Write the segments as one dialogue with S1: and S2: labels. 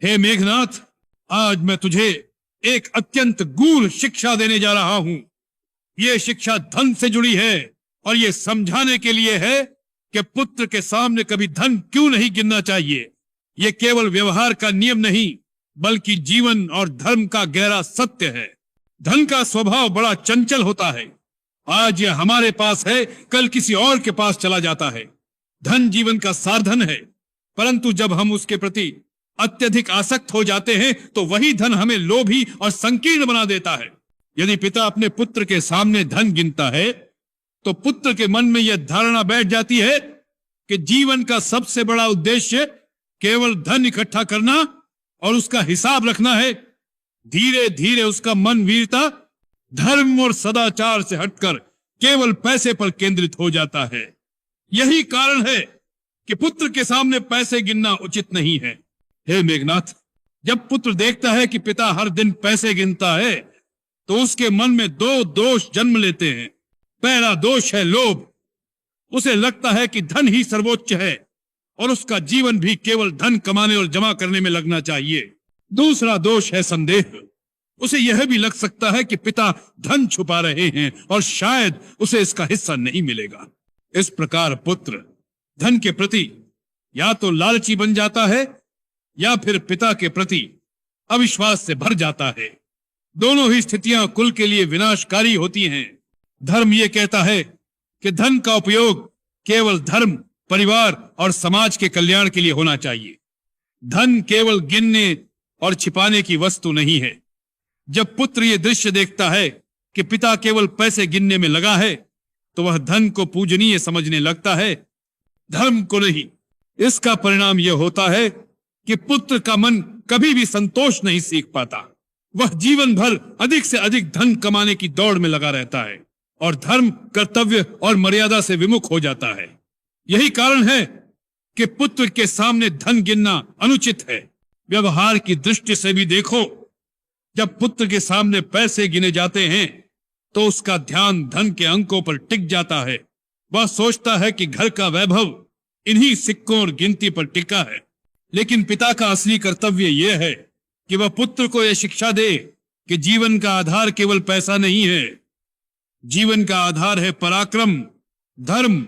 S1: हे मेघनाथ, आज मैं तुझे एक अत्यंत गूढ़ शिक्षा देने जा रहा हूं। यह शिक्षा धन से जुड़ी है और यह समझाने के लिए है कि पुत्र के सामने कभी धन क्यों नहीं गिनना चाहिए। यह केवल व्यवहार का नियम नहीं, बल्कि जीवन और धर्म का गहरा सत्य है। धन का स्वभाव बड़ा चंचल होता है। आज यह हमारे पास है, कल किसी और के पास चला जाता है। धन जीवन का साधन है, परंतु जब हम उसके प्रति अत्यधिक आसक्त हो जाते हैं तो वही धन हमें लोभी और संकीर्ण बना देता है। यदि पिता अपने पुत्र के सामने धन गिनता है तो पुत्र के मन में यह धारणा बैठ जाती है कि जीवन का सबसे बड़ा उद्देश्य केवल धन इकट्ठा करना और उसका हिसाब रखना है। धीरे धीरे उसका मन वीरता, धर्म और सदाचार से हटकर केवल पैसे पर केंद्रित हो जाता है। यही कारण है कि पुत्र के सामने पैसे गिनना उचित नहीं है। हे मेघनाथ, जब पुत्र देखता है कि पिता हर दिन पैसे गिनता है तो उसके मन में दो दोष जन्म लेते हैं। पहला दोष है लोभ। उसे लगता है कि धन ही सर्वोच्च है और उसका जीवन भी केवल धन कमाने और जमा करने में लगना चाहिए। दूसरा दोष है संदेह। उसे यह भी लग सकता है कि पिता धन छुपा रहे हैं और शायद उसे इसका हिस्सा नहीं मिलेगा। इस प्रकार पुत्र धन के प्रति या तो लालची बन जाता है या फिर पिता के प्रति अविश्वास से भर जाता है। दोनों ही स्थितियां कुल के लिए विनाशकारी होती हैं। धर्म यह कहता है कि धन का उपयोग केवल धर्म, परिवार और समाज के कल्याण के लिए होना चाहिए। धन केवल गिनने और छिपाने की वस्तु नहीं है। जब पुत्र यह दृश्य देखता है कि पिता केवल पैसे गिनने में लगा है तो वह धन को पूजनीय समझने लगता है, धर्म को नहीं। इसका परिणाम यह होता है कि पुत्र का मन कभी भी संतोष नहीं सीख पाता। वह जीवन भर अधिक से अधिक धन कमाने की दौड़ में लगा रहता है और धर्म, कर्तव्य और मर्यादा से विमुख हो जाता है। यही कारण है कि पुत्र के सामने धन गिनना अनुचित है। व्यवहार की दृष्टि से भी देखो, जब पुत्र के सामने पैसे गिने जाते हैं तो उसका ध्यान धन के अंकों पर टिक जाता है। वह सोचता है कि घर का वैभव इन्हीं सिक्कों और गिनती पर टिका है। लेकिन पिता का असली कर्तव्य यह है कि वह पुत्र को यह शिक्षा दे कि जीवन का आधार केवल पैसा नहीं है। जीवन का आधार है पराक्रम, धर्म,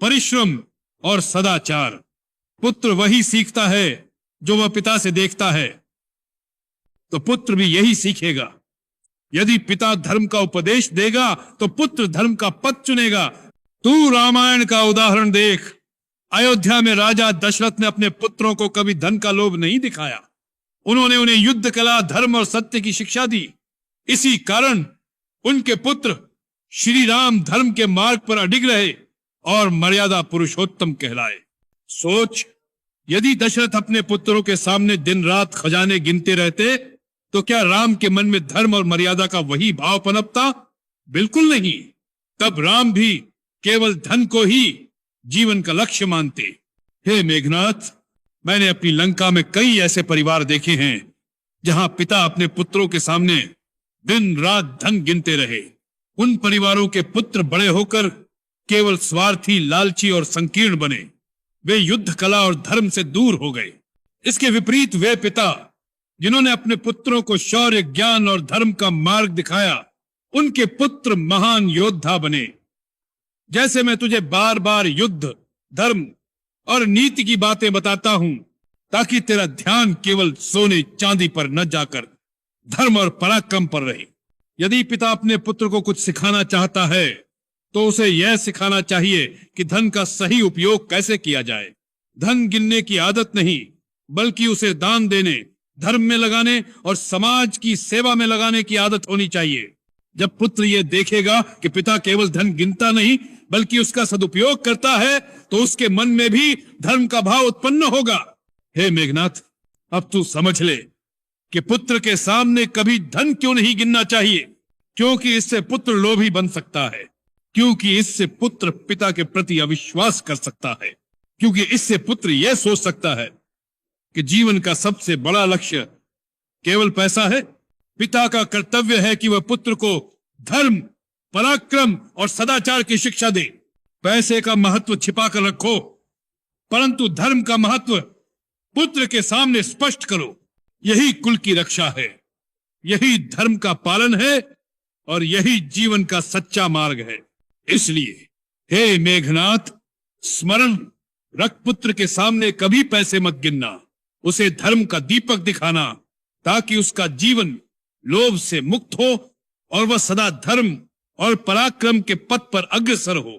S1: परिश्रम और सदाचार। पुत्र वही सीखता है जो वह पिता से देखता है, तो पुत्र भी यही सीखेगा। यदि पिता धर्म का उपदेश देगा तो पुत्र धर्म का पथ चुनेगा। तू रामायण का उदाहरण देख। अयोध्या में राजा दशरथ ने अपने पुत्रों को कभी धन का लोभ नहीं दिखाया। उन्होंने उन्हें युद्ध कला, धर्म और सत्य की शिक्षा दी। इसी कारण उनके पुत्र श्री राम धर्म के मार्ग पर अडिग रहे और मर्यादा पुरुषोत्तम कहलाए। सोच, यदि दशरथ अपने पुत्रों के सामने दिन रात खजाने गिनते रहते तो क्या राम के मन में धर्म और मर्यादा का वही भाव पनपता? बिल्कुल नहीं। तब राम भी केवल धन को ही जीवन का लक्ष्य मानते। हे मेघनाथ, मैंने अपनी लंका में कई ऐसे परिवार देखे हैं जहां पिता अपने पुत्रों के सामने दिन रात धन गिनते रहे। उन परिवारों के पुत्र बड़े होकर केवल स्वार्थी, लालची और संकीर्ण बने। वे युद्ध कला और धर्म से दूर हो गए। इसके विपरीत वे पिता जिन्होंने अपने पुत्रों को शौर्य, ज्ञान और धर्म का मार्ग दिखाया, उनके पुत्र महान योद्धा बने। जैसे मैं तुझे बार बार युद्ध, धर्म और नीति की बातें बताता हूं ताकि तेरा ध्यान केवल सोने चांदी पर न जाकर धर्म और पराक्रम पर रहे। यदि पिता अपने पुत्र को कुछ सिखाना चाहता है तो उसे यह सिखाना चाहिए कि धन का सही उपयोग कैसे किया जाए। धन गिनने की आदत नहीं, बल्कि उसे दान देने, धर्म में लगाने और समाज की सेवा में लगाने की आदत होनी चाहिए। जब पुत्र यह देखेगा कि पिता केवल धन गिनता नहीं बल्कि उसका सदुपयोग करता है तो उसके मन में भी धर्म का भाव उत्पन्न होगा। हे मेघनाथ, अब तू समझ ले कि पुत्र के सामने कभी धन क्यों नहीं गिनना चाहिए। क्योंकि इससे पुत्र लोभी बन सकता है, क्योंकि इससे पुत्र पिता के प्रति अविश्वास कर सकता है, क्योंकि इससे पुत्र यह सोच सकता है कि जीवन का सबसे बड़ा लक्ष्य केवल पैसा है। पिता का कर्तव्य है कि वह पुत्र को धर्म, पराक्रम और सदाचार की शिक्षा दे। पैसे का महत्व छिपा कर रखो, परंतु धर्म का महत्व पुत्र के सामने स्पष्ट करो। यही कुल की रक्षा है, यही धर्म का पालन है और यही जीवन का सच्चा मार्ग है। इसलिए हे मेघनाथ, स्मरण रख, पुत्र के सामने कभी पैसे मत गिनना, उसे धर्म का दीपक दिखाना, ताकि उसका जीवन लोभ से मुक्त हो और वह सदा धर्म और पराक्रम के पथ पर अग्रसर हो।